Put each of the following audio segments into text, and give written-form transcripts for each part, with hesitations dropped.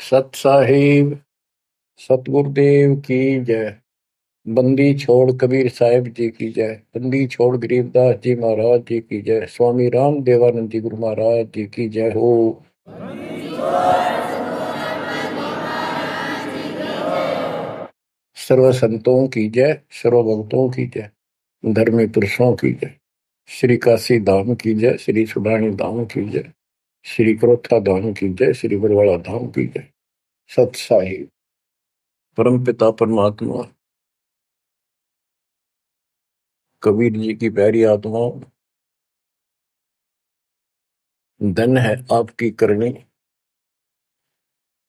सत साहिब सतगुरुदेव की जय। बंदी छोड़ कबीर साहिब जी की जय। बंदी छोड़ गरीबदास जी महाराज जी की जय। स्वामी राम देवानंद जी गुरु महाराज जी की जय हो। सर्व संतों की जय, सर्व भक्तों की जय, धर्मी पुरुषों की जय। श्री काशी धाम की जय, श्री सुडानी धाम की जय, श्री क्रोथा धाम की जय, श्री बरवाड़ा धाम की जय। सत साहिब परम पिता परमात्मा कबीर जी की प्यारी आत्माओं, धन है आपकी करनी,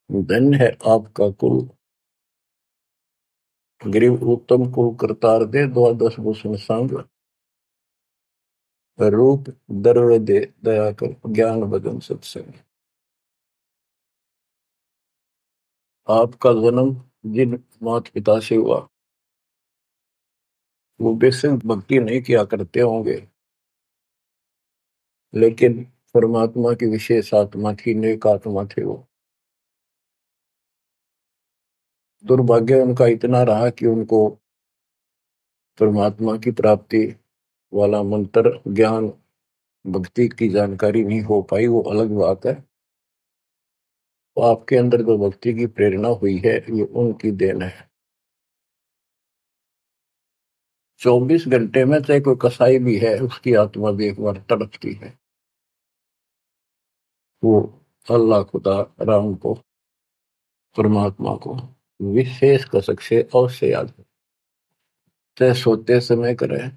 धन है आपका कुल। गरीब उत्तम कुल करतार दे, द्वादश भूषण संग रूप दर्व दे, दया कर ज्ञान भजन सत्संग। आपका जन्म जिन माता पिता से हुआ वो बेशक भक्ति नहीं किया करते होंगे, लेकिन परमात्मा की विशेष आत्मा थी, नेक आत्मा थे वो। दुर्भाग्य उनका इतना रहा कि उनको परमात्मा की प्राप्ति वाला मंत्र ज्ञान भक्ति की जानकारी नहीं हो पाई, वो अलग बात है। तो आपके अंदर जो भक्ति की प्रेरणा हुई है ये उनकी देन है। 24 घंटे में चाहे कोई कसाई भी है उसकी आत्मा भी एक बार तड़पती है, वो अल्लाह खुदा राम को परमात्मा को विशेष कसक से अवश्य याद है, चाहे सोते समय करें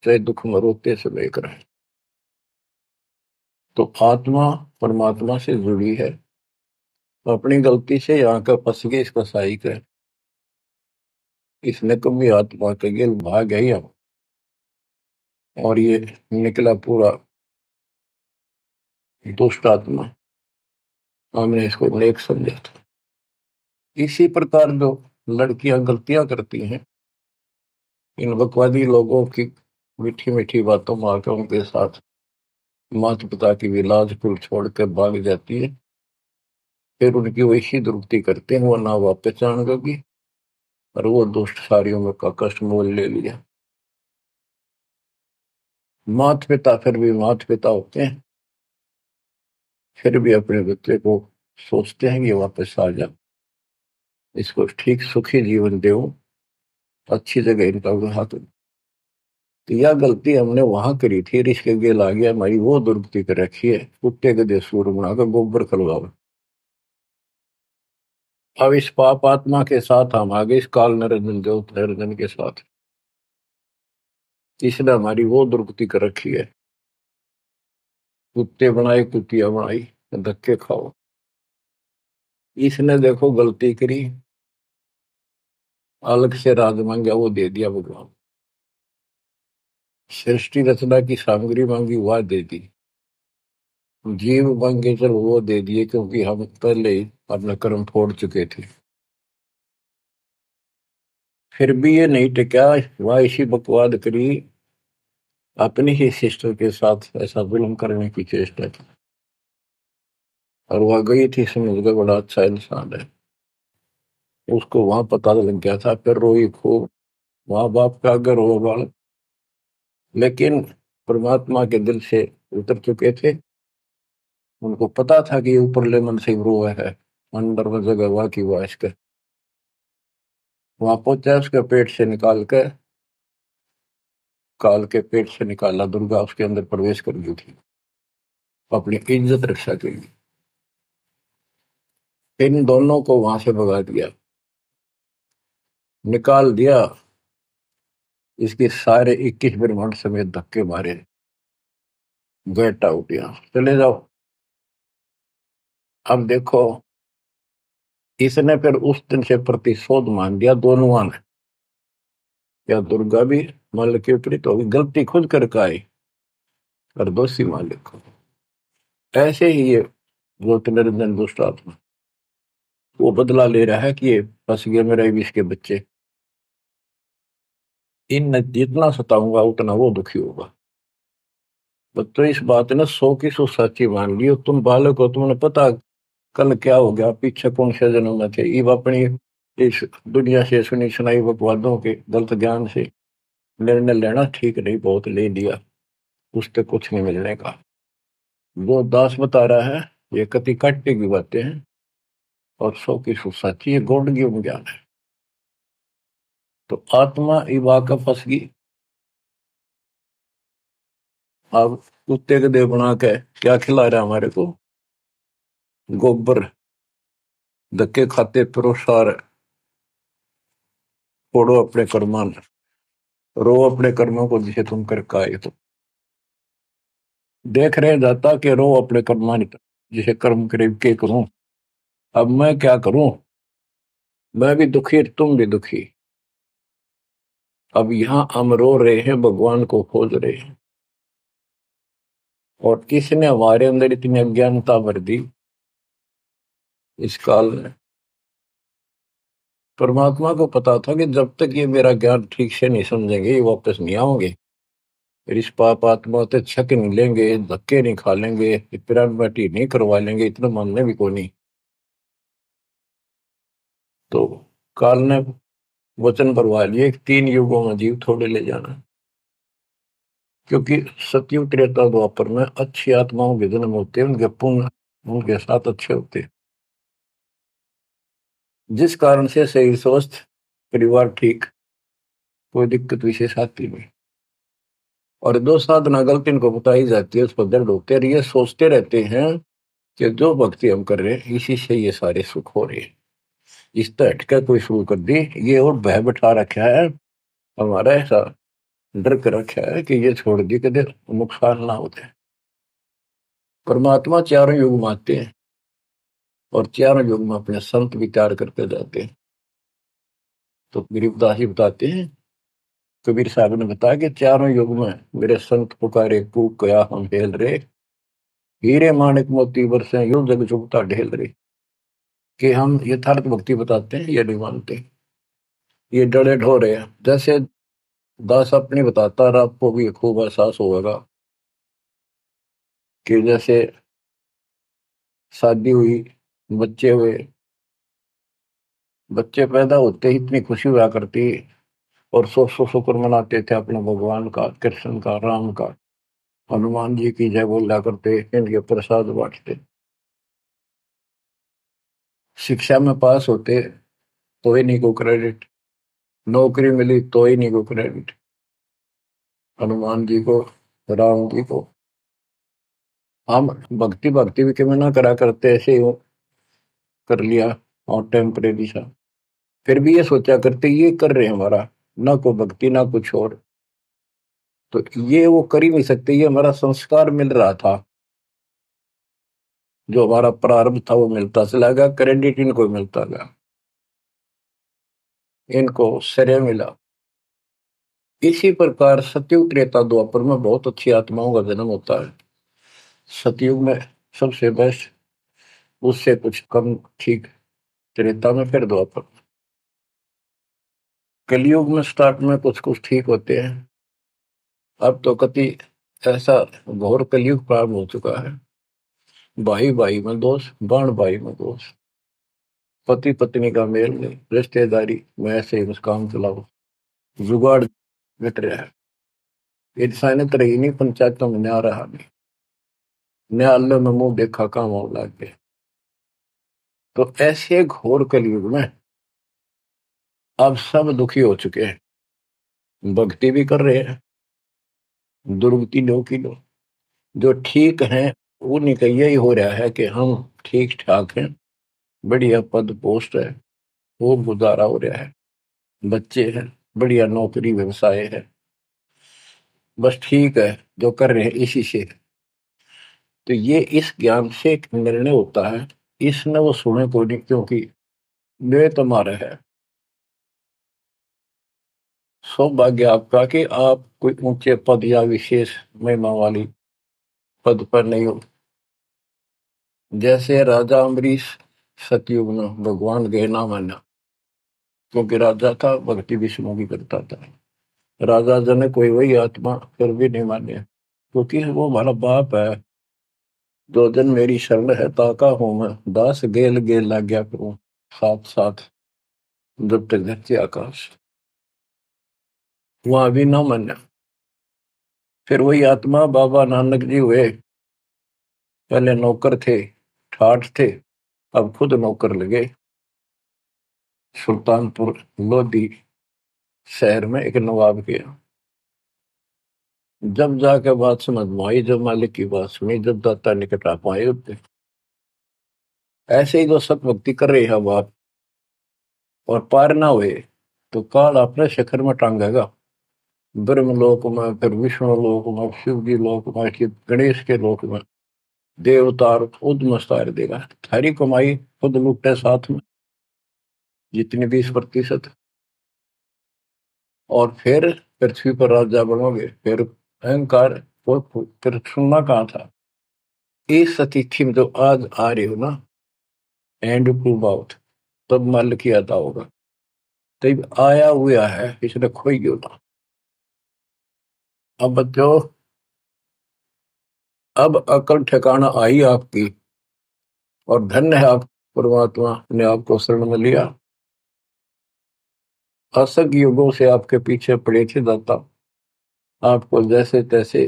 चाहे दुख में रोते समय करें। तो आत्मा परमात्मा से जुड़ी है। अपनी गलती से यहाँ का फंस गए इस कसाई का, इसने कभी आत्मा के गिल भाग गई और ये निकला पूरा दुष्ट आत्मा। हमने इसको नेक समझा था। इसी प्रकार जो लड़कियां गलतियां करती हैं, इन बकवादी लोगों की मीठी मीठी बातों में आकर उनके साथ माता पिता की भी लाज कुल छोड़ कर भाग जाती है, फिर उनकी वैसी दुर्गति करते हैं, वो ना वापस जाएंगे और वो दुष्ट सारियों का कष्ट मोल ले लिया। माता पिता फिर भी माता पिता होते हैं, फिर भी अपने बच्चे को सोचते हैं कि वापस आ जा, इसको ठीक सुखी जीवन दे, अच्छी जगह इनका विवाह करो। तो यह गलती हमने वहां करी थी, इसके गेल आ गया हमारी वो दुर्गति कर रखी है, कुत्ते के देश सूर बनाकर गोबर खलवाओ। अब इस पाप आत्मा के साथ हम आगे इस काल निरंजन ज्योत निरंजन के साथ, इसने हमारी वो दुर्गति कर रखी है। कुत्ते बनाए कुतिया बनाई, धक्के खाओ। इसने देखो गलती करी, अलग से राज मांगा वो दे दिया भगवान, सृष्टि रचना की सामग्री मांगी वह दे दी, जीव मांगे चल वो दे दिए, क्योंकि हम पहले ही अपना कर्म फोड़ चुके थे। फिर भी ये नहीं टिका, वह इसी बकवाद करी, अपनी ही सिस्टर के साथ ऐसा जुल्म करने की चेष्टा की, और वह गई थी समझ गए बड़ा अच्छा इंसान है, उसको वहां पता लग गया था। फिर रोई खूब, माँ बाप का अगर हो बालक, लेकिन परमात्मा के दिल से उतर चुके थे, उनको पता था कि ऊपर ले मन से रो है, अंदर में जगह हुआ की वाश कर वहां पहुंचा, उसके पेट से निकाल कर, काल के पेट से निकाला, दुर्गा उसके अंदर प्रवेश कर गई थी अपनी इज्जत रक्षा के लिए। इन दोनों को वहां से भगा दिया, निकाल दिया, इसके सारे 21 ब्रह्मांड समेत धक्के मारे, गेट आउट, यहां चले जाओ। अब देखो, इसने फिर उस दिन से प्रतिशोध मान लिया दोनों ने, या दुर्गा भी मालिक के विपरीत होगी, गलती खुद करके आई और दोषी मालिक को। ऐसे ही ये ज्योति निरंजन दुष्ट आत्मा वो बदला ले रहा है कि ये फंस गए मेरे विष के बच्चे, इन जितना सताऊंगा उतना वो दुखी होगा। तो इस बात ने 100 की 100 सच्ची मान ली। तुम बालक हो, तुमने पता कल क्या हो गया, पीछे कौन से जन्म में थे, इब अपनी इस दुनिया से सुनी सुनाई बकवादों के गलत ज्ञान से निर्णय लेना ठीक नहीं, बहुत ले लिया, उससे कुछ नहीं मिलने का। जो दास बता रहा है ये कति काटे की बातें हैं और सौ की सौ सच्ची, ये गॉड गिवन ज्ञान है। तो आत्मा इब आकर फंस गई। अब कुत्ते के देह बना के क्या खिला रहा है हमारे को, गोबर, धक्के खाते प्रोसार, फोड़ो अपने कर्मान, रो अपने कर्मों को जिसे तुम कर आए। तो देख रहे जाता कि रो अपने कर्मान जिसे कर्म करे के करूं, अब मैं क्या करूं, मैं भी दुखी तुम भी दुखी। अब यहां हम रो रहे हैं, भगवान को खोज रहे हैं, और किसने हमारे अंदर इतनी अज्ञानता भर दी इस काल में। परमात्मा को पता था कि जब तक ये मेरा ज्ञान ठीक से नहीं समझेंगे ये वापस नहीं आओगे, फिर इस पाप आत्मा से छक नहीं लेंगे, धक्के नहीं खा लेंगे, पिरान बाटी नहीं करवा लेंगे, इतना मानने भी को नहीं। तो काल ने वचन भरवा लिए 3 युगों में जीव थोड़े ले जाना, क्योंकि सतयुग त्रेता द्वापर में अच्छी आत्माओं के जन्म होते हैं, उनके पुण्य उनके साथ अच्छे होते हैं, जिस कारण से शरीर स्वस्थ, परिवार ठीक, कोई दिक्कत विशेष आती नहीं। और दो साधना गलत इनको बताई जाती है, उस पर दर्द होते हैं, ये सोचते रहते हैं कि जो भक्ति हम कर रहे हैं इसी से ये सारे सुख हो रहे हैं, इस तरह हटकर कोई शुरू कर दी, ये और भय बैठा रखा है हमारा, ऐसा डर कर रखा है कि ये छोड़ दी कदे नुकसान ना होते। परमात्मा चारों युग में आते हैं और चारों युग में अपने संत विचार करते जाते हैं। तो गरीबदास जी बताते हैं, कबीर साहब ने बताया कि चारों युग में मेरे संत पुकारे कूक कया हम हेल रे, हीरे माणिक मोती बरसे यूं जग चुगता ढेल रे। कि हम यथार्थ भक्ति बताते हैं ये नहीं मानते, ये डरे ढोरे हैं। जैसे दास अपनी बताता रहा, आपको भी खूब एहसास होगा कि जैसे शादी हुई, बच्चे हुए, बच्चे पैदा होते ही इतनी खुशी हुआ करती, और सौ सौ शुक्र मनाते थे अपने भगवान का, कृष्ण का, राम का, हनुमान जी की जय बोला करते, इनके प्रसाद बांटते। शिक्षा में पास होते तो ही नहीं को क्रेडिट, नौकरी मिली तो ही नहीं को क्रेडिट, हनुमान जी को, राम जी को। हम भक्ति भक्ति भी क्यों ना करा करते, ऐसे ही कर लिया और टेम्परेरी सा, फिर भी ये सोचा करते ये कर रहे हैं हमारा, ना को भक्ति ना कुछ और, तो ये वो कर ही नहीं सकते, ये हमारा संस्कार मिल रहा था, जो हमारा प्रारंभ था वो मिलता चला गया, क्रेडिट इनको मिलता गया, इनको श्रेय मिला। इसी प्रकार सतयुग त्रेता द्वापर में बहुत अच्छी आत्माओं का जन्म होता है। सतयुग में सबसे बेस्ट, उससे कुछ कम ठीक त्रेता में, फिर द्वापर। कलयुग में स्टार्ट में कुछ कुछ ठीक होते हैं, अब तो कति ऐसा घोर कलयुग प्रारंभ हो चुका है, भाई भाई में दोष, बाण भाई में दोष, पति पत्नी का मेल नहीं, रिश्तेदारी में ऐसे ही मुस्कान चलाओ, जुगाड़ मिट रहा है, इंसानियत रही नहीं, पंचायतों में न्याय रहा नहीं, न्यायालय में मुंह देखा काम हो लग गए। तो ऐसे घोर कलयुग में अब सब दुखी हो चुके हैं, भक्ति भी कर रहे हैं, दुर्गति लो की लो, जो ठीक है उन्हीं का यही हो रहा है कि हम ठीक ठाक हैं, बढ़िया पद पोस्ट है, वो गुजारा हो रहा है, बच्चे हैं, बढ़िया नौकरी व्यवसाय है, बस ठीक है जो कर रहे हैं इसी से। तो ये इस ज्ञान से एक निर्णय होता है, इसने वो सुने को नहीं, क्योंकि वे तुम्हारा है। सौभाग्य आपका कि आप कोई ऊंचे पद या विशेष महिमा वाली पद पर नहीं हो। जैसे राजा अम्बरीश सतयुग में भगवान गए ना माना, क्योंकि राजा था, भक्ति विष्णु की करता था, राजा जन कोई वही आत्मा फिर भी नहीं माने, क्योंकि वो हमारा बाप है, जो जन मेरी शरण है ताका हूं मैं, दास गेल गेल लाग्या करूं, साथ साथ जब तक धरती आकाश। वहां भी ना माना। फिर वही आत्मा बाबा नानक जी हुए। पहले नौकर थे, ठाठ थे, अब खुद नौकर लगे। सुल्तानपुर लोधी शहर में एक नवाब के यहाँ। जब जाके बात समझ में आई, जब मालिक की बात सुनी, जब दाता निकट आ पाए उतने। ऐसे ही जो सत भक्ति कर रहे हैं बाप और पार ना हुए तो काल अपने शिखर में टांगेगा। ब्रह्म लोक में, फिर विष्णु लोक में, शिव जी लोक में, फिर गणेश के लोक में देवतार खुद मस्तार देगा। थारी कमाई खुद लुटे साथ में जितनी 20%। और फिर पृथ्वी पर राजा बनोगे। फिर अहंकार फिर सुनना कहाँ था। इस अतिथि में जो आज आ रही हो ना, एंड टू बाउट, तब मल की अदा होगा। तब आया हुआ है, इसने खोई क्यों ना। अब बच्चों, अब अकल ठिकाना आई आपकी, और धन्य है आप, परमात्मा ने आपको शरण में लिया। असंख्य युगों से आपके पीछे पड़े थे दाता, आपको जैसे तैसे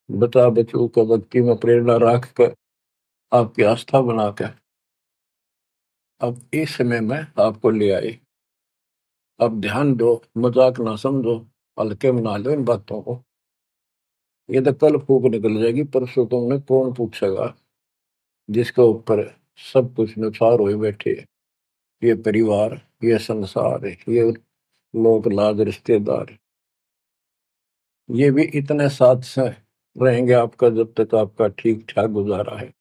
बचा बचू कर भक्ति में प्रेरणा रख कर आपकी आस्था बनाकर अब इस समय में आपको ले आए। अब ध्यान दो, मजाक ना समझो, हल्के में ना लो इन बातों को। ये तो कल फूक निकल जाएगी, परसों तुमने कौन पूछेगा जिसके ऊपर सब कुछ नुसार हुए बैठे। ये परिवार, ये संसार, ये लोग लाज रिश्तेदार, ये भी इतने साथ से रहेंगे आपका जब तक आपका ठीक ठाक गुजारा है।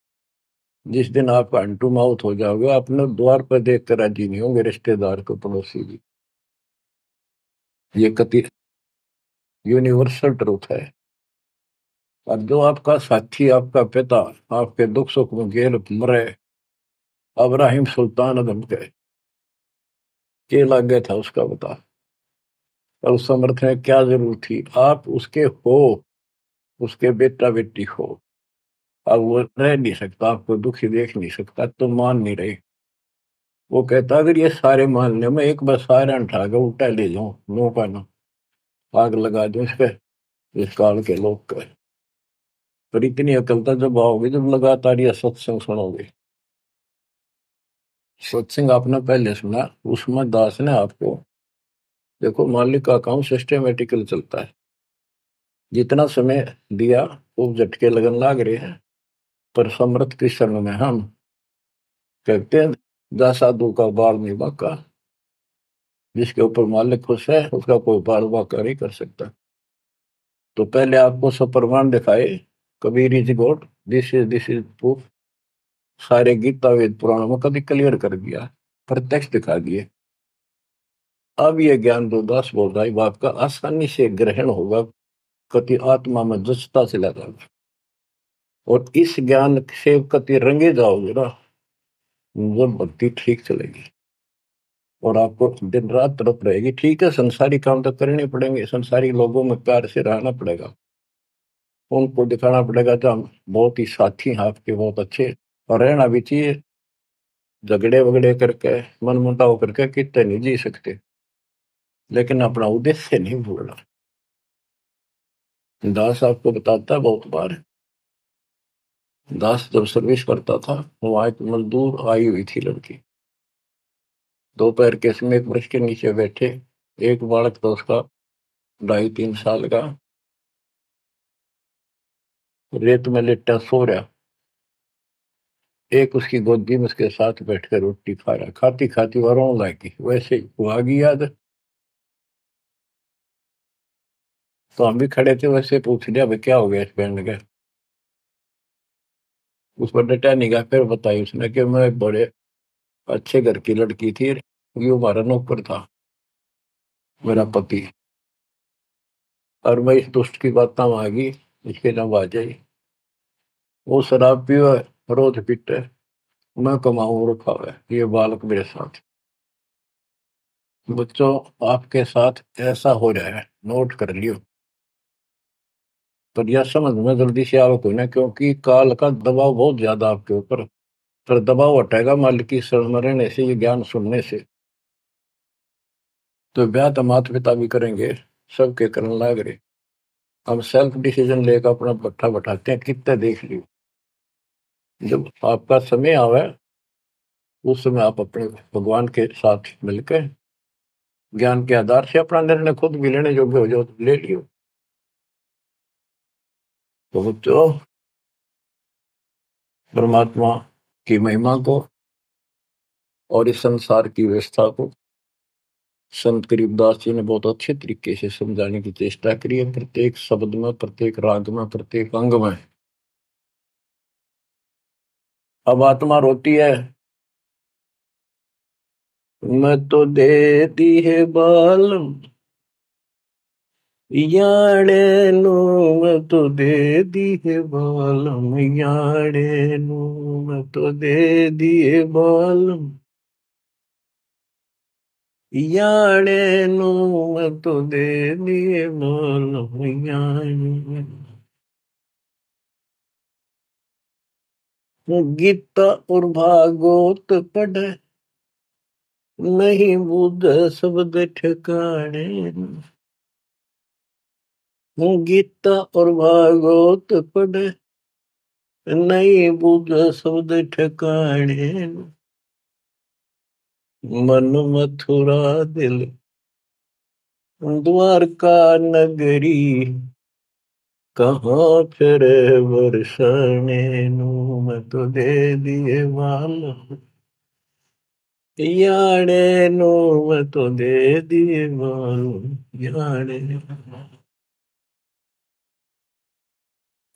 जिस दिन आप अंटू माउथ हो जाओगे, अपने द्वार पर देख कर राजी नहीं होंगे रिश्तेदार को, पड़ोसी भी। ये कति यूनिवर्सल ट्रूथ है। और जो आपका साथी, आपका पिता, आपके दुख सुख में गेल मरे, अब्राहिम सुल्तान अदम के लागे था उसका बता। और उस समर्थ में क्या जरूरत थी, आप उसके हो, उसके बेटा बेटी हो। अब वो रह नहीं सकता, आपको दुखी देख नहीं सकता, तो मान नहीं रहे। वो कहता अगर ये सारे मान ले, मैं एक बार सारे उठा के उल्टा ले जाऊं, नो का नो, आग लगा दूं इस पे, इस काल के लोग का। पर इतनी अकलता जब आओगे, जब लगातार ये सत्संग सुनोगे। सत्संग आपने पहले सुना, उसमें दास ने आपको, देखो मालिक का काम सिस्टमेटिकल चलता है। जितना समय दिया वो झटके लगन लाग रहे हैं। पर समर्थ कृष्ण में हम कहते हैं, जा साधु का बाल नहीं बाका। जिसके ऊपर मालिक खुश है उसका कोई बाल बाका नहीं कर सकता। तो पहले आपको सब प्रमाण दिखाए, Kabir is God, this is proof. सारे गीता वेद पुराणों में कभी क्लियर कर दिया, प्रत्यक्ष दिखा दिए। अब ये ज्ञान जो दास बोल रहा है बाप का आसानी से ग्रहण होगा, कति आत्मा में जचता चला जाएगा। और इस ज्ञान से कति रंगे जाओगे ना, वो भक्ति ठीक चलेगी। और आपको दिन रात तरफ रहेगी। ठीक है, संसारी काम तो करने पड़ेंगे, संसारी लोगों में प्यार से रहना पड़ेगा, उनको दिखाना पड़ेगा तो हम बहुत ही साथी हैं आपके, बहुत अच्छे। और रहना भी चाहिए। झगड़े वगड़े करके, मन मुटाव करके कितने नहीं जी सकते, लेकिन अपना उद्देश्य नहीं भूलना। दास आपको बताता है बहुत बार, दास जब सर्विस करता था, वहां एक मजदूर आई हुई थी लड़की। दोपहर के समय एक वृक्ष के नीचे बैठे, एक बालक था उसका 2.5-3 साल का, रेत में लेटा सो रहा। एक उसकी गोदी में उसके साथ बैठकर रोटी खा रहा, खाती खाती वो रोने लगी। वैसे ही वो आ गई याद, तो हम भी खड़े थे, वैसे पूछ लिया भाई क्या हो गया इस बहन के। उस पर डटा नहीं गया। फिर बताई उसने कि मैं एक बड़े अच्छे घर की लड़की थी, ये हमारा नौकर था, मेरा पति। और मैं इस दुष्ट की बात में आ गई, इसके नाम आ जाई। वो शराब पियो, रोज पीटे, मैं कमाऊं रखा हुआ है, ये बालक मेरे साथ। बच्चों, आपके साथ ऐसा हो रहा है, नोट कर लियो। पर यह समझ में जल्दी से आवक हुई ना, क्योंकि काल का दबाव बहुत ज्यादा आपके ऊपर। पर दबाव हटेगा मालिक की शरण में रहने से, ये ज्ञान सुनने से। तो ब्याह तो माता पिता भी करेंगे, सबके करने लाग रहे। हम सेल्फ डिसीजन लेकर अपना भट्ठा बैठाते हैं, कितने देख लियो। जब आपका समय आवे, उस समय आप अपने भगवान के साथ मिलकर ज्ञान के आधार से अपना निर्णय खुद भी लेने योग्य हो जाओ तो ले लियो। तो बच्चों, परमात्मा की महिमा को और इस संसार की व्यवस्था को संत करीबदास जी ने बहुत अच्छे तरीके से समझाने की चेष्टा करी है, प्रत्येक शब्द में, प्रत्येक राग में, प्रत्येक अंग में। अब आत्मा रोती है, मैं तो दे दी है बालम याड़े नु, मैं तो दे दी है बालम याड़े नु, मैं तो दे दिए बालम याड़े नु, मैं तो दे दिए बालम याड़े। गीता और भागवत पढ़े, नहीं बुध शब्द ठिकाने। गीता और भागवत पढ़े, नहीं बुध शब्द ठिकाने। मन मथुरा दिल द्वारका नगरी, कहाँ फिर बरसाने नू, मैं तो दे दिए बाल याड़े नो, मैं तो दे दिए बाल याड़े।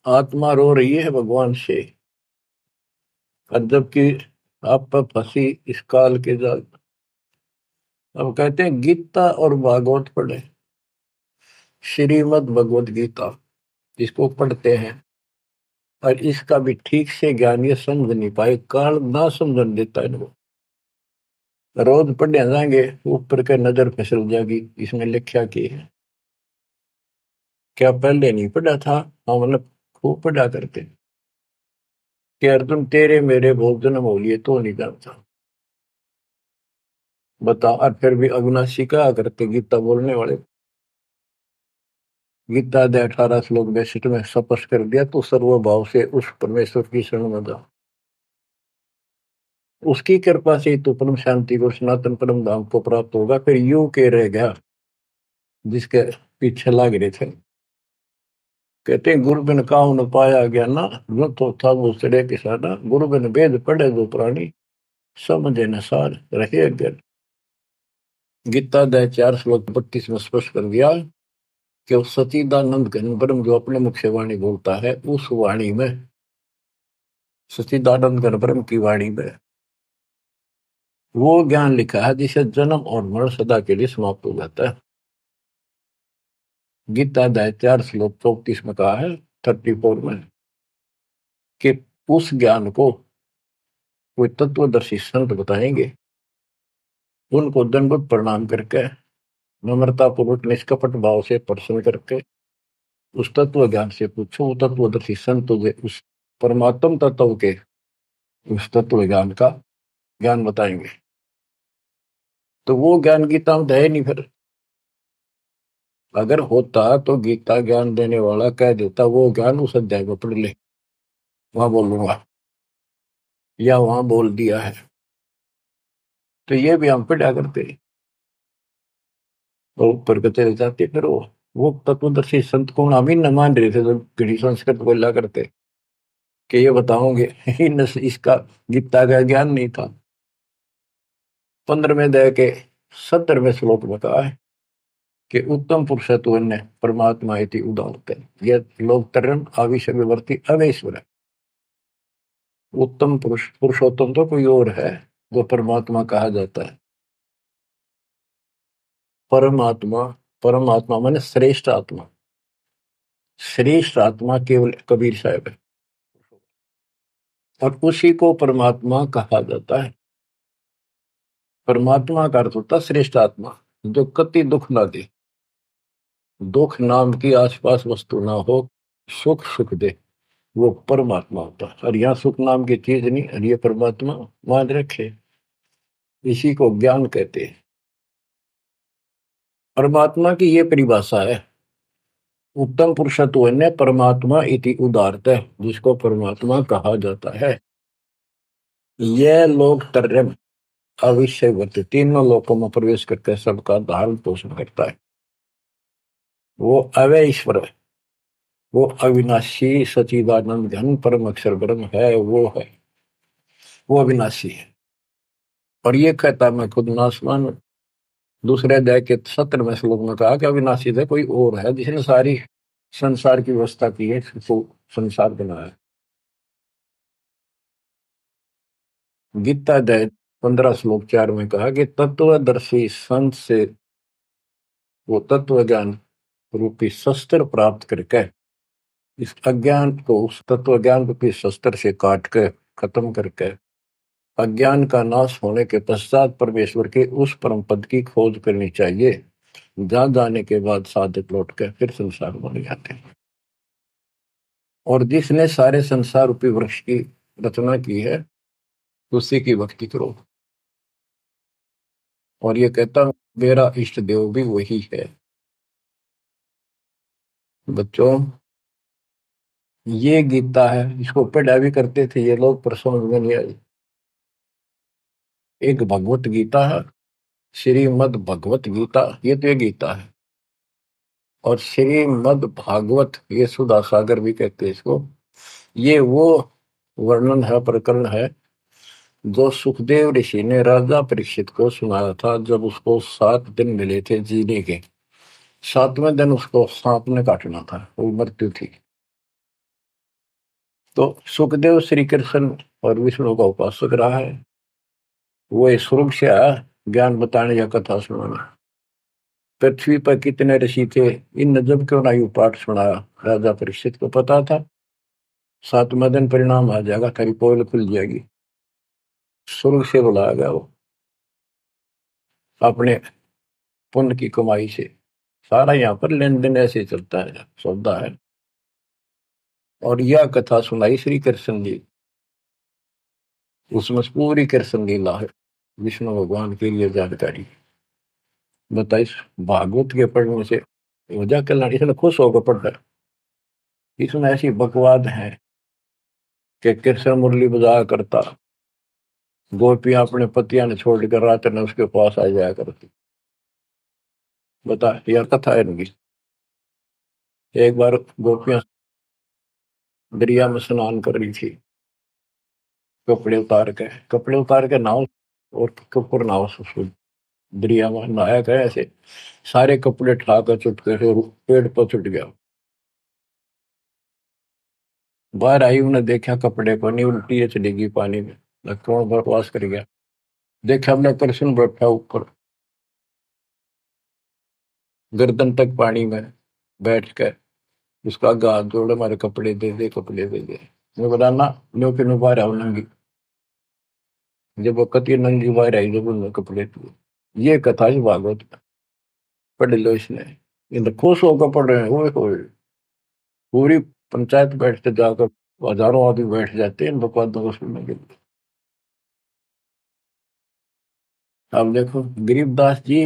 आत्मा रो रही है भगवान से, और जबकि आप पर फंसी इस काल के जाल। अब कहते हैं गीता और भागवत पढ़े, श्रीमद् भगवत गीता इसको पढ़ते हैं, और इसका भी ठीक से ज्ञान ये समझ नहीं पाए, काल ना समझन देता है इनको। रोज पढ़ने जाएंगे, ऊपर के नजर फिसल जाएगी, इसमें लिखा की है क्या पहले नहीं पढ़ा था। हाँ, मतलब खूब पढ़ा करते कि अर्जुन तेरे मेरे बहुत जन्म हो लिए तो नहीं जानता। बता, और फिर भी अविनाशी कहा करते गीता बोलने वाले। गीता अध्याय 18 श्लोक 62 में स्पष्ट कर दिया, तो सर्वभाव से उस परमेश्वर की शरण में जा, उसकी कृपा से तो परम शांति को, सनातन परम धाम को प्राप्त होगा। फिर यू के रह गया जिसके पीछे लाग रहे थे। कहते हैं गुरु बिन काहू न पाया गया ना, जो तो था वो सड़े किसाना। गुरु बिन वेद पढ़े जो प्राणी, समझे न सार रहे अज्ञान। गीता अध्याय 4 श्लोक 32 में स्पष्ट कर दिया कि उस सचिदानंद घन ब्रह्म जो अपने मुख से वाणी बोलता है, उस वाणी में, सचिदानंद घन ब्रह्म की वाणी में वो ज्ञान लिखा है जिसे जन्म और मरण सदा के लिए समाप्त हो जाता है। गीता अध्याय 4 श्लोक 34 में कहा है, 34 में, कि उस ज्ञान को कोई तत्वदर्शी संत बताएंगे, उनको दंडवत प्रणाम करके, नम्रता पूर्वक निष्कपट भाव से प्रश्न करके उस तत्व ज्ञान से पूछो। वो तत्वदर्शी संत तुझे उस परमात्म तत्व के, उस तत्व ज्ञान का ज्ञान बताएंगे। तो वो ज्ञान गीता में है नहीं। फिर अगर होता तो गीता ज्ञान देने वाला कह देता वो ज्ञान उस अध्याय में पढ़ ले, वहां बोलूंगा, या वहां बोल दिया है। तो ये भी हम पढ़ा करते, और ऊपर के चले जाते। फिर वो तत्वदर्शी संत को हम ही न मान रहे थे, तो घड़ी संस्कृत बोला करते कि ये बताओगे इसका गीता का ज्ञान नहीं था। 15वें अध्याय के 17वें श्लोक में कहा है कि उत्तम पुरुषत्व ने परमात्मा इति उदाहरते, यह लोग तरन आविष विवर्ती अवेश्वर है। उत्तम पुरुष, पुरुषोत्तम तो कोई और है, वो परमात्मा कहा जाता है। परमात्मा, परमात्मा माने श्रेष्ठ आत्मा, श्रेष्ठ आत्मा केवल कबीर साहब है, और उसी को परमात्मा कहा जाता है। परमात्मा का अर्थ होता है श्रेष्ठ आत्मा, जो कति दुख ना दे, दुख नाम की आसपास वस्तु ना हो, सुख सुख दे, वो परमात्मा होता है। और यहाँ सुख नाम की चीज नहीं, और ये परमात्मा मान रखे, इसी को ज्ञान कहते हैं। परमात्मा की ये परिभाषा है, उत्तम पुरुषत्व ने परमात्मा इति उदारत है, जिसको परमात्मा कहा जाता है। यह लोग त्रयम् अविषयवर्त, तीनों लोकों में प्रवेश करके सबका धारण पोषण करता है। वो अवय ईश्वर है, वो अविनाशी सचिदानंद घन परम अक्षर ब्रह्म है, वो है, वो अविनाशी है। और ये कहता मैं खुद नासवान। दूसरे अध्याय के 17वें श्लोक में कहा कि अविनाशी है कोई और है, जिसने सारी संसार की व्यवस्था की है, इसको संसार बनाया। गीता अध्याय 15 श्लोक 4 में कहा कि तत्वदर्शी संत से वो तत्व ज्ञान रूपी शस्त्र प्राप्त करके इस अज्ञान को उस तत्व ज्ञान रूपी शस्त्र से काट के खत्म करके अज्ञान का नाश होने के पश्चात परमेश्वर के उस परम पद की खोज करनी चाहिए, जहां जाने के बाद साधक लौट के फिर संसार बन जाते हैं। और जिसने सारे संसार रूपी वृक्ष की रचना की है, उसी की भक्ति करो। और ये कहता मेरा इष्ट देव भी वही है। बच्चों, ये गीता है, इसको पढ़ा भी करते थे ये लोग, पर समझ में नहीं आई। एक भगवत गीता है, श्रीमद भगवत गीता, ये तो ये गीता है। और श्रीमद भागवत, ये सुधा सागर भी कहते हैं इसको। ये वो वर्णन है, प्रकरण है, जो सुखदेव ऋषि ने राजा परीक्षित को सुनाया था, जब उसको 7 दिन मिले थे जीने के। 7वें दिन उसको सांप ने काटना था, वो मृत्यु थी। तो सुखदेव श्री कृष्ण और विष्णु का उपासक रहा है, वो इस स्वरूप से आया ज्ञान बताने या कथा सुनाने। पृथ्वी पर कितने ऋषि थे, इन जब क्यों ना यू पाठ सुनाया, राजा परीक्षित को पता था 7वें दिन परिणाम आ जाएगा, तेरी पोल खुल जाएगी। स्वर्ग से बुलाया गया वो, अपने पुण्य की कमाई से। सारा यहाँ पर लेन देन ऐसे चलता है, सौदा है। और यह कथा सुनाई श्री कृष्ण जी, उसमें पूरी कृष्ण लीला है, विष्णु भगवान के लिए जानकारी बताइए। भागवत के पढ़ने से वजह कल्याण, इसने खुश होकर पढ़ा। इसमें ऐसी बकवाद है कि कृष्ण मुरली बजाया करता, गोपियां अपने पतियां ने छोड़कर रात ने उसके पास आ जाया करती। बता, यह कथा है इनकी। एक बार गोपियां दरिया में स्नान कर रही थी, कपड़े उतार के नाव, और कपूर नाव से दरिया में नहाया गया, ऐसे सारे कपड़े ठाकर चुटके से पेड़ पर छुट गया। बाहर आई, उन्हें देखा कपड़े को नहीं, उल्टी है चलेगी पानी में, कौन बकवास कर गया। देखा हमने कृष्ण बैठा ऊपर गर्दन तक पानी में बैठ कर, उसका हाथ जोड़े, हमारे कपड़े दे दे, कपड़े दे दे। मैं बोला ना, लो कि मैं बाहर आऊ नंगी। जब वो कति नंगी बाहर आई, जब उन्होंने कपड़े दिए। ये कथा है भागवत में, पढ़ लो इसने। इन खुश होकर पढ़ रहे हैं, ओए पूरी पंचायत बैठते जाकर, हजारों आदमी बैठ जाते हैं इन बकवादों को सुनने के लिए। अब देखो गरीबदास जी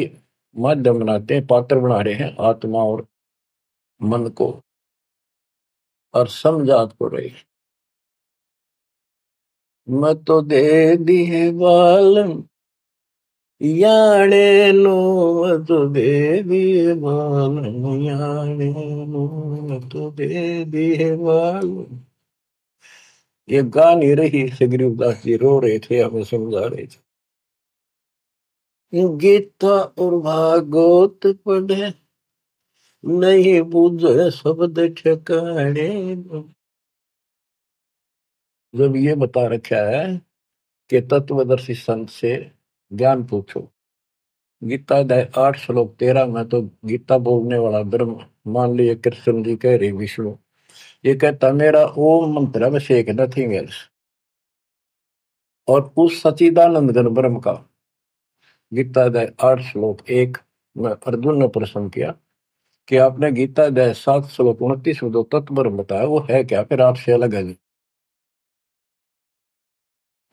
माध्यम बनाते हैं, पात्र बना रहे हैं आत्मा और मन को, और समझात को रहे। मैं तो दे दी है बालम याने नो, मैं तो दे दी है बालम याने नो, मैं तो दे दी है बालम। ये गा नहीं रही से, गरीबदास जी रो रहे थे, हमें समझा रहे थे। गीता और भागवत पढ़े, नहीं बुझे शब्द ठिकाने। जब ये बता रखा है कि तत्वदर्शी संत से ज्ञान पूछो, गीता अध्याय 8 श्लोक 13 में तो गीता बोलने वाला ब्रह्म, मान लीजिए कृष्ण जी कह रहे विष्णु, ये कहता मेरा ओम मंत्र अभिषेक नथिंग एल्स। और उस सचिदानंद घन ब्रह्म का, गीता अध्याय 8 श्लोक 1 में अर्जुन ने प्रश्न किया कि आपने गीता अध्याय 7 श्लोक 29 में जो तत्व ब्रह्म बताया वो है क्या, फिर आपसे अलग है।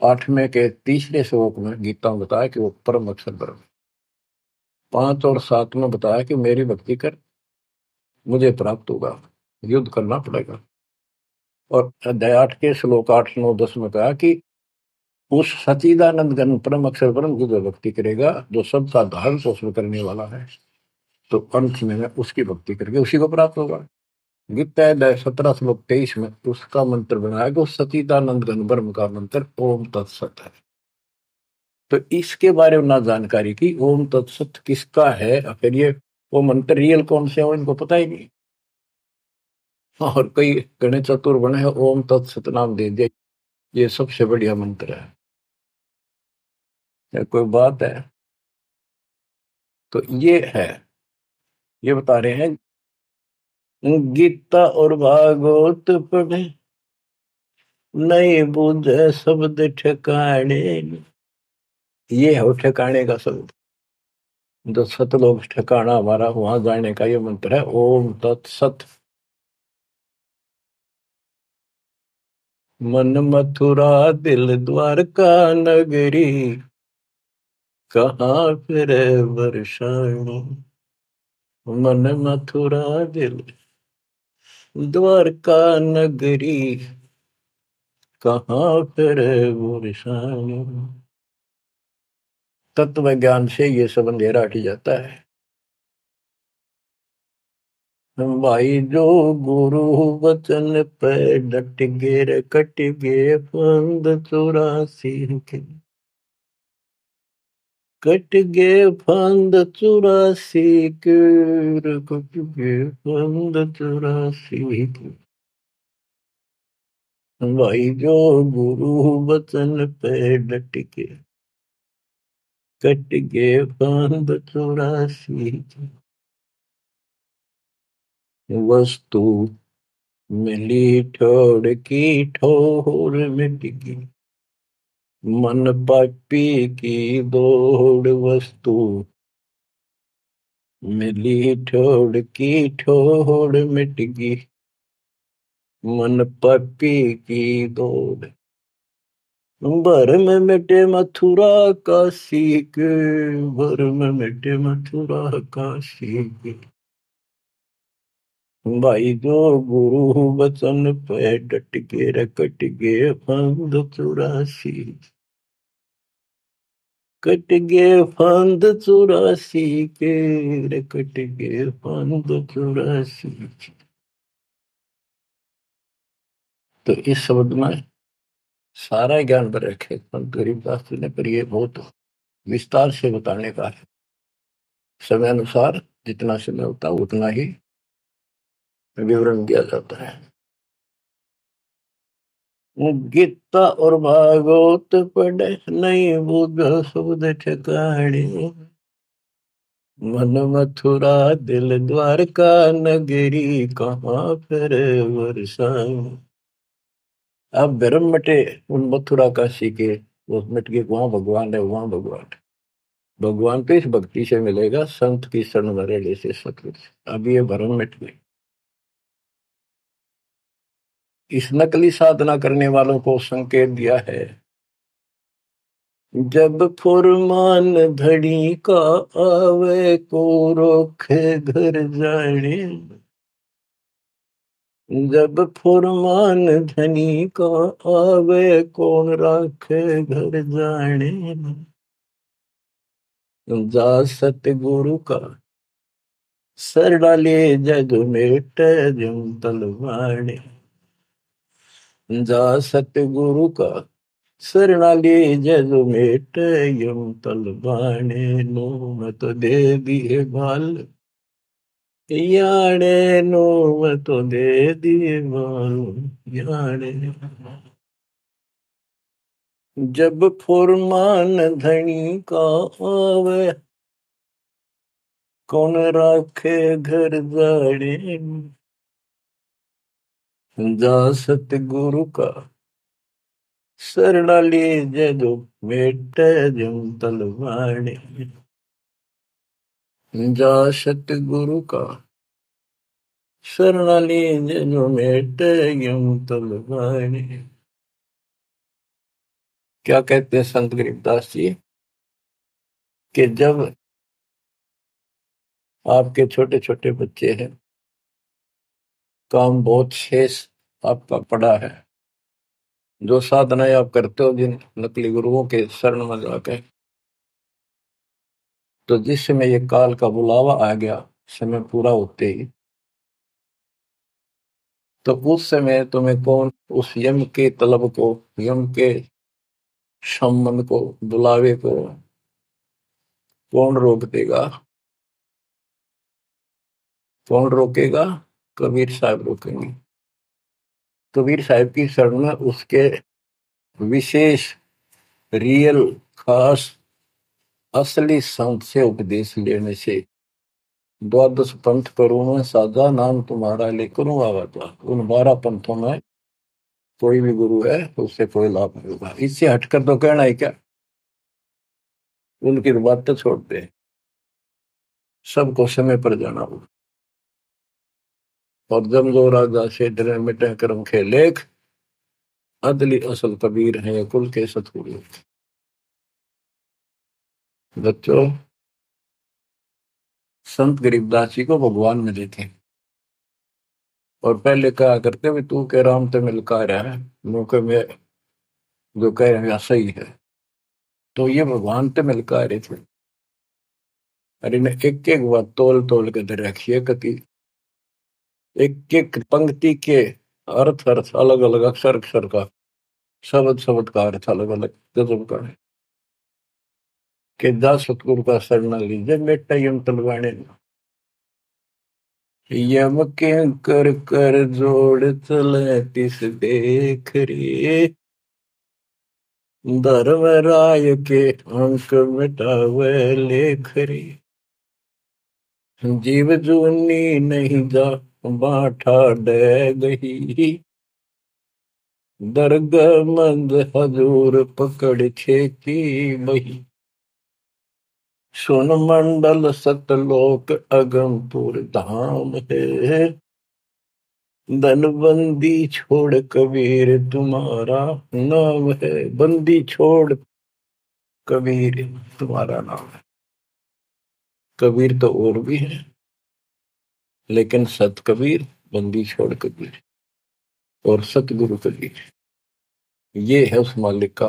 8वें के तीसरे श्लोक में गीता में बताया कि वो परम अक्षर ब्रह्म। 5 और 7 में बताया कि मेरी भक्ति कर मुझे प्राप्त होगा, युद्ध करना पड़ेगा। और अध्याय 8 के श्लोक 8 9 10 में कहा कि उस सच्चिदानंद घन परम अक्षर ब्रह्म की जो भक्ति करेगा, जो सबका धारण पोषण करने वाला है, तो अंत में उसकी भक्ति करके उसी को प्राप्त होगा। गीता अध्याय 17 श्लोक 23 में उसका मंत्र बनाया कि उस सच्चिदानंद घन ब्रह्म का मंत्र ओम तत्सत है। तो इसके बारे में ना जानकारी की, ओम तत्सत किसका है, फिर ये वो मंत्र रियल कौन से हो इनको पता ही नहीं। और कई गणे चतुर बने हैं, ओम तत्सत नाम दे दिया, ये सबसे बढ़िया मंत्र है। या कोई बात है। तो ये है, ये बता रहे हैं गीता और भागवत पढ़े नहीं बुझे शब्द ठिकाने। ये है ठिकाने का शब्द, जो सतलोक ठिकाना हमारा, वहां जाने का ये मंत्र है ओम तत्सत। मन मथुरा दिल द्वारका नगरी, कहाँ फिर वर्षाणी। मन मथुरा दिल द्वारका नगरी, कहाँ फिर वर्षाणी। तत्व ज्ञान से ये सब अंधेरा हट जाता है। भाई जो गुरु वचन पे डट गे कट गे फंद 84 के, कट गे फंद 84 के, कट गे फंद 84 के। भाई जो गुरु वचन पे डट के कट गे फंद 84 के। वस्तु मिली ठोड़ की ठोर मिट गई, मन पापी की दौड़। वस्तु मिली ठोड़ की ठोड़ मिट गई, मन पापी की दौड़। भर में मिटे मथुरा काशी के, भर में मिटे मथुरा काशी के। भाई जो गुरु वचन पे डट के रकट गे फंद 84, कट गे फंद 84 के, रकट गे फंद 84। तो इस शब्द में सारा ज्ञान पर रखे संत गरीबदास जी ने, पर ये बहुत विस्तार से बताने का है। समय अनुसार जितना समय होता है उतना ही विवरण दिया जाता है। गीता और भागवत पढ़े नहीं बुझ शब्द ठिकाने, मन मथुरा दिल द्वारका नगरी, कहाँ फिर वर्षाएं। अब भ्रम मिटे उन मथुरा काशी के, वो मिट गए, वहां भगवान है, वहां भगवान है। भगवान तो इस भक्ति से मिलेगा, संत की शरण में रहने से सतगुरु से। अब ये भ्रम मिट गए। इस नकली साधना करने वालों को संकेत दिया है, जब फुरमान धड़ी का आवे को रोखे घर जाने। जब फुरमान धनी का आवे कौन राखे घर जाने। जा सतगुरु का सर डाले जग मेट जम तलवाड़े। जा सतगुरु का शरणाली जग मेट यम तलवाड़े। नो मत दे दिए बाल याने, नो मत दे दिए बाल याने। जब फुरमान धनी का आवे कौन राखे घर जाड़े। जा सतगुरु का शरणाली जदो मेट जम तलवाड़े। जा सतगुरु का शरणाली जो मेट यूं तलवाने। क्या कहते हैं संत गरीबदास जी कि जब आपके छोटे छोटे बच्चे हैं, काम बहुत शेष आपका पड़ा है, जो साधनाएं आप करते हो जिन नकली गुरुओं के शरण में जाकर, तो जिस समय ये काल का बुलावा आ गया, समय पूरा होते ही, तो उस समय तुम्हें कौन उस यम के तलब को, यम के सम्मन को, बुलावे को कौन रोक देगा? कौन रोकेगा? कबीर साहब रोकेंगे। कबीर साहब की शरण में उसके विशेष, रियल, खास, असली संत से उपदेश लेने से, द्वादश पंथ करूं मैं साधा, नाम तुम्हारा ले करूं आवाजा। उन 12 पंथों में कोई भी गुरु है उससे कोई लाभ नहीं होगा। इससे हटकर तो कहना है क्या? उनकी बात तो छोड़ दे, सबको समय पर जाना होगा। और जम जो राजा से डरे मिटे कर्म खे लेख, अदली असल कबीर है कुल के सतगुरु। बच्चों, संत गरीबदास जी को भगवान मिले थे और पहले कहा करते भी तू के राम ते मिलका रहा है, मुँह में जो कह रहे हैं सही है। तो ये भगवान ते मिलका रहे थे। अरे ने एक एक बात तोल तोल के दे रखी है, कति एक एक पंक्ति के अर्थ अर्थ अलग अलग, अक्षर अक्षर का, शब्द शब्द का अर्थ अलग अलग गजब का है। कि जा सतगुरु का शरण लीजिए बेटा यम तलवाने, यम के कर कर जोड़ चले तिस देख रे, धर्म राय के अंक मिटावे लेख रे, जीव जूनी नहीं जा बाठा डे गही, दर्ग मंद हजूर पकड़ खेती बही, सुन मंडल सतलोक अगमपुर धाम है, धनबंदी छोड़ कबीर तुम्हारा नाम है। बंदी छोड़ कबीर तुम्हारा नाम है। कबीर तो और भी है, लेकिन सत कबीर, बंदी छोड़ कबीर और सतगुरु कबीर, ये है उस मालिक का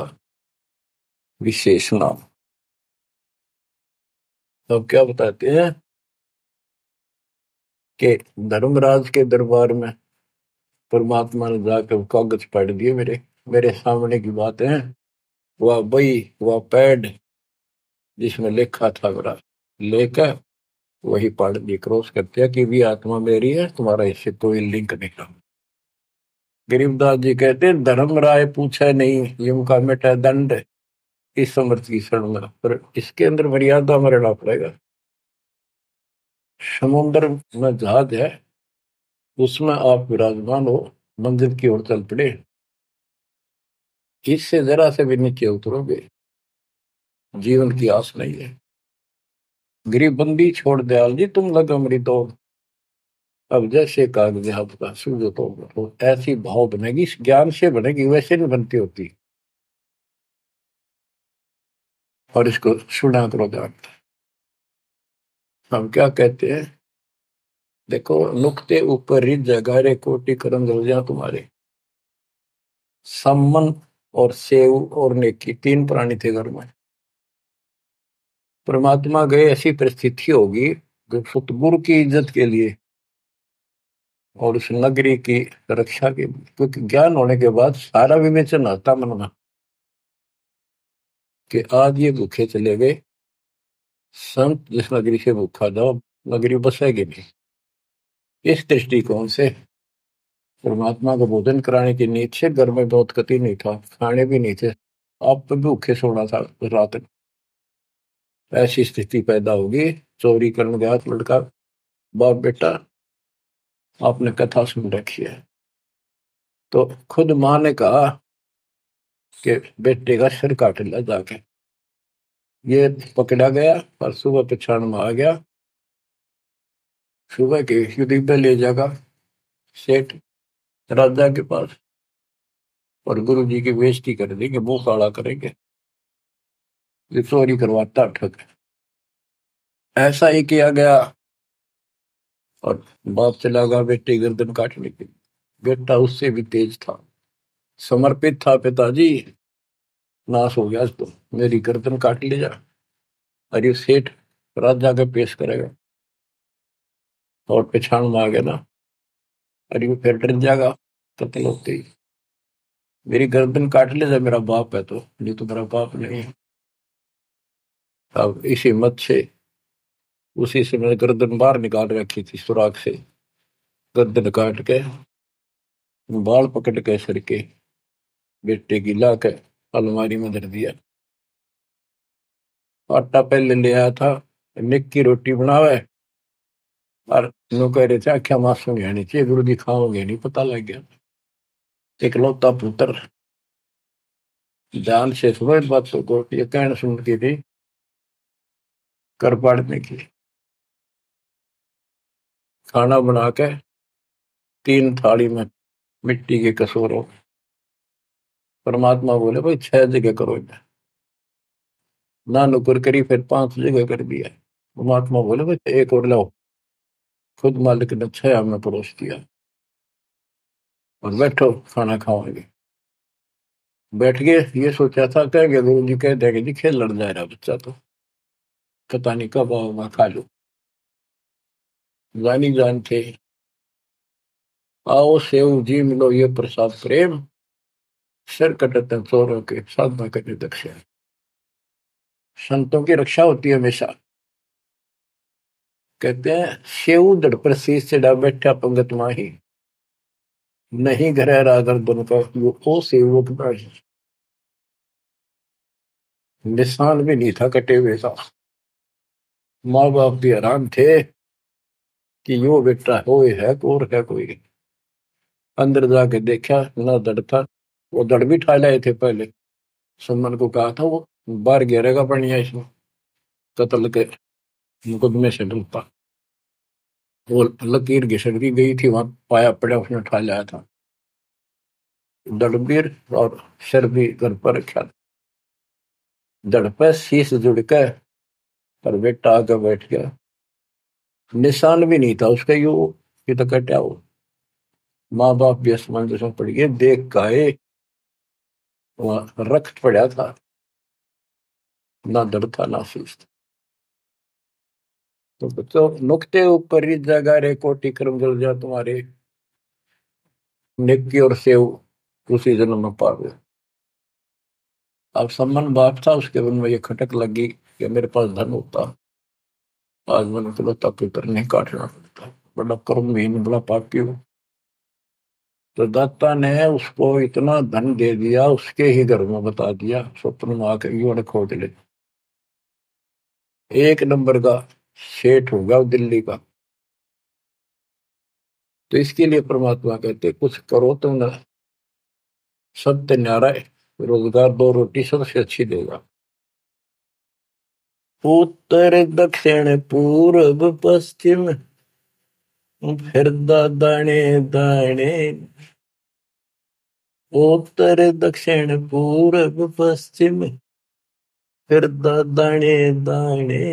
विशेष नाम। तो क्या बताते हैं कि धर्मराज के दरबार में परमात्मा ने जाकर कागज पढ़ दिए, मेरे मेरे सामने की बात है। वह बई, वह पैड जिसमें लिखा था मेरा, लेकर वही पढ़ दी, क्रॉस करते हैं कि भी आत्मा मेरी है, तुम्हारा इससे कोई लिंक नहीं रहा। गरीबदास जी कहते हैं धर्म राय पूछे नहीं यम का मिटा दंड, इस समर्थ की शरण में, पर इसके अंदर मर्यादा में रहना पड़ेगा। समुद्र में जहाज है, उसमें आप विराजमान हो, मंजिल की ओर चल पड़े, इससे जरा से भी नीचे उतरोगे, जीवन की आस नहीं है। गिरिबंदी छोड़ दयाल जी तुम लगा मेरी दौड़, अब जैसे कागज आपका सूझो तो ऐसी भाव बनेगी, ज्ञान से बनेगी, वैसे नहीं बनती होती। और इसको सुना करो ध्यान। हम क्या कहते हैं, देखो नुक्ते ऊपर रिज जगारे कोटि करम रोजा तुम्हारे, सम्मन और सेव और नेकी, 3 प्राणी थे घर में। परमात्मा गए, ऐसी परिस्थिति होगी जो सतगुरु की इज्जत के लिए और उस नगरी की रक्षा के, क्योंकि ज्ञान होने के बाद सारा विवेचन आता मन में कि आज ये भूखे चले गए, संत जिस नगरी से भूखा जाओ नगरी बसेगी नहीं। इस दृष्टिकोण से परमात्मा को भोजन कराने की नींद से घर में बहुत कति नहीं था, खाने भी नहीं थे, आप तो भूखे सोना था रात। ऐसी स्थिति पैदा होगी, चोरी करने गया लड़का, बाप बेटा आपने कथा सुन रखी है। तो खुद मां ने कहा कि बेटे का सिर काट लिया जाके, ये पकड़ा गया और सुबह पछाण में आ गया, सुबह के युद्ध ले जाएगा, सेठ राजा के पास, और गुरु जी की बेइज्जती कर देंगे, मुंह काला करेंगे, ये चोरी करवाता ठग। ऐसा ही किया गया, और बाप चला गया बेटे गर्दन काटने के लिए। बेटा उससे भी तेज था, समर्पित था, पिताजी नाश हो गया तो मेरी गर्दन काट ले जा। और ये सेठ राजा के पेश करेगा, और पछाण में आ गया ना, और ये फिर डर जाएगा कत्ल होते ही, मेरी गर्दन काट ले जा, मेरा बाप है तो, नहीं तो मेरा बाप नहीं है। अब इसी मत से उसी से मैंने गर्दन बाहर निकाल रखी थी सुराख से, गर्दन काट के बाल पकड़ के सर के बेटे की ला के अलमारी में धर दिया। आटा पहले ले आया था, निक की रोटी बनावे, और नो कह रहे थे आख्या मासू नहीं आनी चाहिए, गुरु जी खाओगे नहीं, पता लग गया। इकलौता पुत्र, ध्यान से सुनो इस बात को, ये कहना सुनती थी कर पाड़ने की। खाना बना के 3 थाली में मिट्टी के कसूरों, परमात्मा बोले भाई 6 जगह करो इन्हें, ना नुकर करी, फिर 5 जगह कर दिया। परमात्मा बोले भाई एक और लाओ, खुद मालिक ने 6 में परोस दिया, और बैठो खाना खाओगे। बैठ गए, ये सोचा था कहेंगे गुरु जी, कह देंगे जी खेल लड़ जा रहा बच्चा तो, पता नहीं कब आओगा, खा लो। जानी जान थे, आओ सेव जी मिलो ये प्रसाद प्रेम, सिर कटते चोरों के साधना करने दक्षा। संतों की रक्षा होती है हमेशा। कहते हैं सेव दड़ पर शीश चढ़ा बैठा पंगत माही, नहीं घर रागर बन का वो सेवक नहीं। निशान भी नहीं था कटे हुए का। माँ बाप भी हैरान थे कि यो बेटा हो है और है कोई। अंदर जाके देखा ना दड़ था, वो दड़ भी ठा लाए थे पहले, सुमन को कहा था वो बाहर गिरेगा बढ़िया इसमें, कत्ल के मुकदमे से डूबता। वो लकीर घिसक दी गई थी, वहां पाया पड़ा, उसने उठा लाया था। दड़बीर और सिर भी घर पर रखा था, दड़ पे शीश जुड़ के, पर बेटा आगे बैठ गया, निशान भी नहीं था उसका, यू ये तो कटा हो। माँ बाप भी असमंजस में पड़ गए, देख गाये वहां रक्त पड़ा था, ना दड़ था ना शीश था। तो बच्चों नुक्ते ऊपर रिझ जागा रे, कोटि कर्म जल जा तुम्हारे, नेकी और सेव उसी जन्म में पावे। अब सम्मान बाप था, उसके मन में ये खटक लगी कि मेरे पास धन होता, आज मैंने इकलौता पुत्र नहीं काटना पड़ता, बड़ा कर्महीन बड़ा पापी हूँ। तो दाता ने उसको इतना धन दे दिया, उसके ही घर में बता दिया, स्वप्न में आकर युवा ने खोज ले, 1 नंबर का सेठ होगा दिल्ली का। तो इसके लिए परमात्मा कहते कुछ करो तो ना, सत्य न्यारा है, रोजगार 2 रोटी सबसे अच्छी देगा। उत्तर दक्षिण पूर्व पश्चिम, फिर दाने दाने, उत्तर दक्षिण पूर्व पश्चिम, फिर दाने दाने,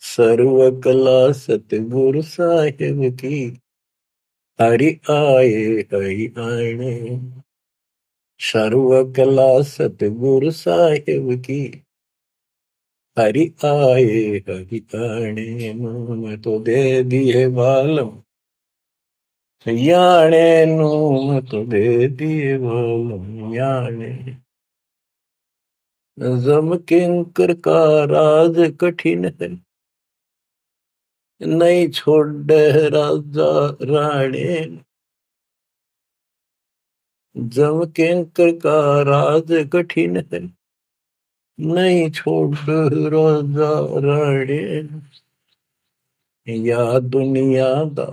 सर्व कला सतगुरु साहिब की, हरि आए हरि आने। सर्व कला सतगुरु साहिब की, हरि आए हरि आने। मैं तो दे दिए बालम याने नू, मैं तो दे दिए बालम याने। जम किंकर का राज कठिन है, नहीं छोड़ राजा राणे। जम किंकर का राज कठिन है, नहीं छोड़ राजा राणे। या दुनिया दा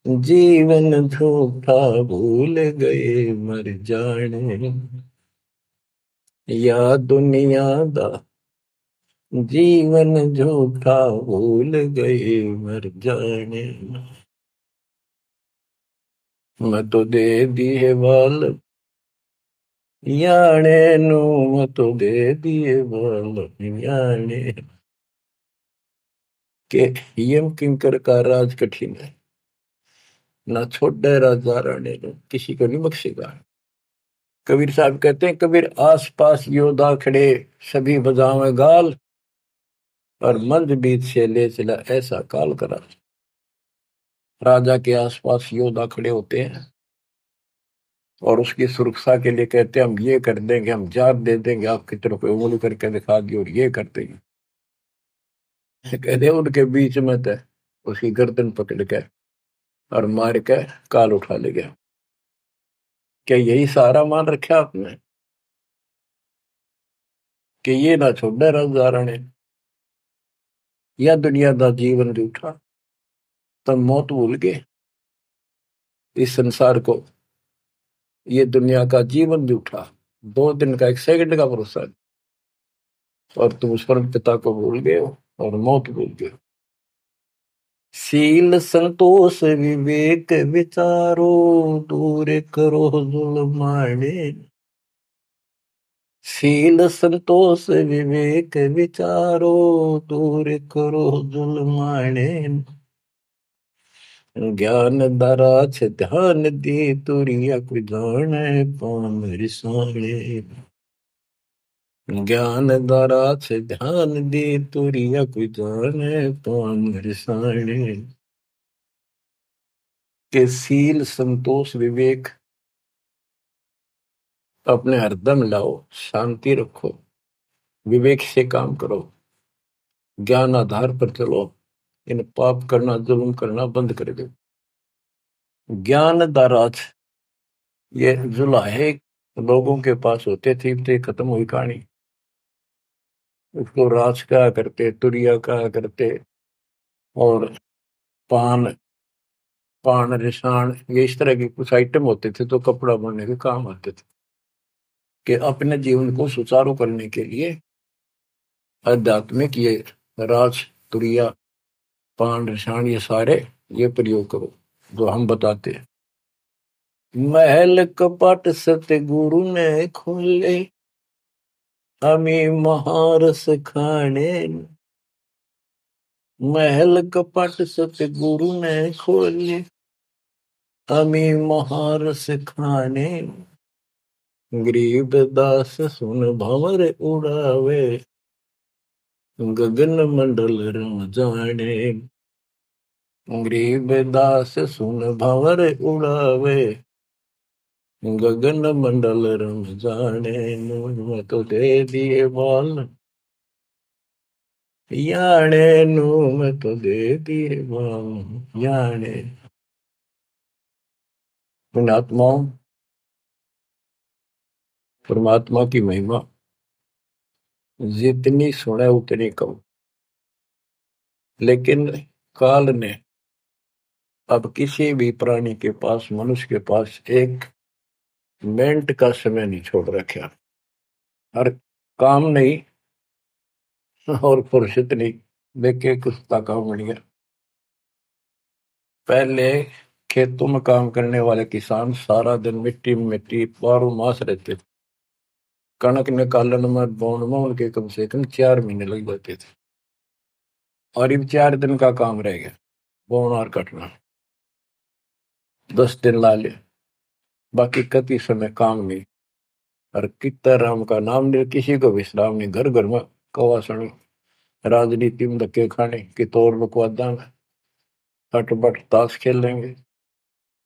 जीवन झूठा भूल गए मर जाने, या दुनिया दा जीवन झूठा भूल गए मर जाने। मैं तो दे दिए बाल याने नू, मैं तो दे दिए बाल याने के। यम किंकर का राज कठिन है, ना छोड़े राजा राणे ने, किसी को नहीं बख्शेगा। कबीर साहब कहते हैं, कबीर आस पास योद्धा खड़े सभी बजावे गाल, और मंद बीत से ले चला ऐसा काल करा। राजा के आसपास योद्धा खड़े होते हैं और उसकी सुरक्षा के लिए कहते हैं, हम ये कर देंगे, हम जात दे देंगे, आपकी तरफ उंगली करके दिखा दी और ये कर देंगे। कहते हैं उनके बीच में थे, उसकी गर्दन पकड़ के और मार के काल उठा ले गया। क्या यही सहारा मान रखा आपने कि ये ना छोड़े राजा राणे, या दुनिया का जीवन रूठा, तब मौत भूल गए इस संसार को, ये दुनिया का जीवन रूठा, 2 दिन का 1 सेकंड का भरोसा है, और तुम उस परम पिता को भूल गए हो और मौत भूल गए हो। शील संतोष विवेक विचारो, दूर करो जुल्माने। शील संतोष विवेक विचारो, दूर करो जुल्माने। ज्ञान दरा छ ध्यान दे, तुरिया कोई जाने पाम रिसाणे। ज्ञान दरा छ ध्यान दे, तुरिया कोई जाने पाम रिसाणे। के शील संतोष विवेक अपने हरदम लाओ, शांति रखो, विवेक से काम करो, ज्ञान आधार पर चलो, इन पाप करना जुल्म करना बंद कर दो। ज्ञान दाराज, ये जुलाहे लोगों के पास होते थे, तो खत्म हुई कहानी। उसको राज कहा करते, तुरिया कहा करते, और पान पान रिसाण, ये इस तरह के कुछ आइटम होते थे तो कपड़ा बनने के काम आते थे। कि अपने जीवन को सुचारू करने के लिए आध्यात्मिक ये राज तुरिया पान रिसाण ये सारे ये प्रयोग करो जो हम बताते हैं। महल कपट सतगुरु ने खोले, हमें महारस खाने। महल कपट सतगुरु ने खोले, हमें महारस खाने। गरीब दास सुन भंवर उड़ावे, गगन मंडल रम जाने। गरीब दास सुन भंवर उड़ावे, गगन मंडल रम जाने। मैं तो दे दिए बाल याने नू, मैं तो दे दिए बाल याने। उन आत्माओं, परमात्मा की महिमा जितनी सुने उतनी कम। लेकिन काल ने अब किसी भी प्राणी के पास, मनुष्य के पास 1 मिनट का समय नहीं छोड़ रखा। हर काम नहीं और फुर्सत नहीं, देखे कुछ काम बन गया। पहले खेतों में काम करने वाले किसान सारा दिन मिट्टी में मिट्टी 12 मास रहते थे। कणक निकालन में बोन में उनके कम से कम 4 महीने लग जाते थे, और अब 4 दिन का काम रह गया बोन और कटना, 10 दिन ला ले, बाकी कति समय काम नहीं। और कितना राम का नाम नहीं, किसी को विश्राम नहीं, घर घर में कवासनी, राजनीति में धक्के खाने की तौर बकवादा में हटबट ताश खेल लेंगे।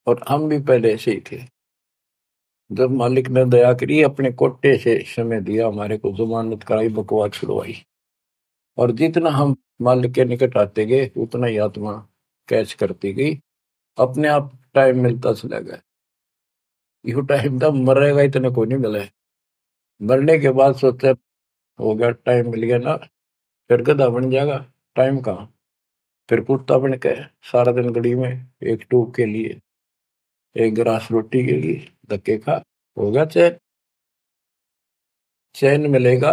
और हम भी पहले ऐसे ही थे। जब मालिक ने दया करी, अपने कोटे से समय दिया, हमारे को जमानत कराई, बकवास छुड़वाई, और जितना हम मालिक के निकट आते गए उतना ही आत्मा कैच करती गई, अपने आप टाइम मिलता चला गया। यू टाइम तब मरेगा इतने को नहीं मिला है। मरने के बाद सोचा हो गया, टाइम मिल गया ना, फिर गधा बन जाएगा, टाइम कहाँ। फिर कुत्ता बन के सारा दिन गली में एक टूक के लिए, एक गिलास रोटी के लिए धक्के खा, हो गया चैन। चैन मिलेगा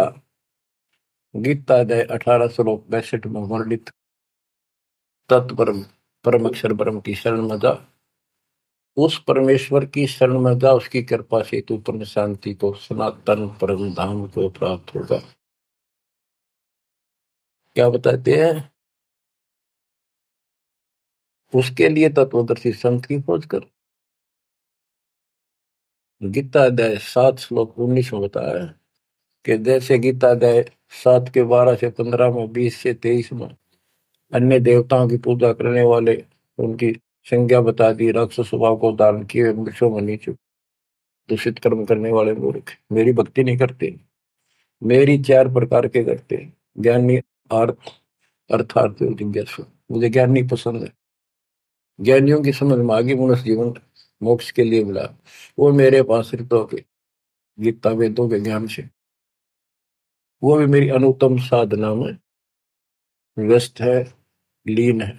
गीता अध्याय 18 श्लोक 62 में वर्णित तत्परम परम अक्षर ब्रह्म की शरण में जा, उस परमेश्वर की शरण में जा, उसकी कृपा से तू परम शांति को, सनातन परम धाम को प्राप्त होगा। क्या बताते हैं? उसके लिए तत्वदर्शी संत की खोज कर। गीता अध्याय 7 श्लोक 19 में बताया है कि जैसे गीता अध्याय 7 के 12 से 15 में, 20 से 23 में अन्य देवताओं की पूजा करने वाले, उनकी संज्ञा बता दी, राक्षस स्वभाव को धारण किए वृक्षों में नीचे दूषित कर्म करने वाले मूर्ख मेरी भक्ति नहीं करते। मेरी 4 प्रकार के करते, ज्ञानी, अर्थ अर्थार्थ जिज्ञासु। मुझे ज्ञान नहीं पसंद है। ज्ञानियों की समझ में आगे मनुष्य जीवन मोक्ष के लिए मिला, वो मेरे पास ऋतों के, गीता वेदों के ज्ञान से, वो भी मेरी अनुत्तम साधना में व्यस्त है, लीन है।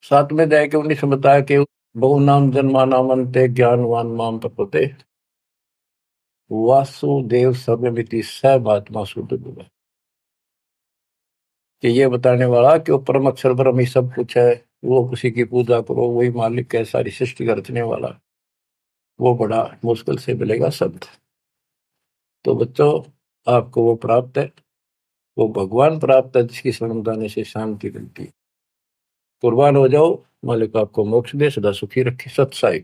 7वें अध्याय के 19 में बताया कि बहु नाम जन्मा नामंते ज्ञानवान माम प्रपते वासुदेव सर्वमिति सर्वात्मा शुद्ध गुण। कि ये बताने वाला कि वो परम अक्षर ब्रह्म ही सब कुछ है, वो किसी की पूजा करो, वही मालिक है, सारी सृष्टि का रचने वाला, वो बड़ा मुश्किल से मिलेगा शब्द। तो बच्चों, आपको वो प्राप्त है, वो भगवान प्राप्त है जिसकी शरण जाने से शांति मिलती है। कुर्बान हो जाओ, मालिक आपको मोक्ष दे, सदा सुखी रखे। सत्साई।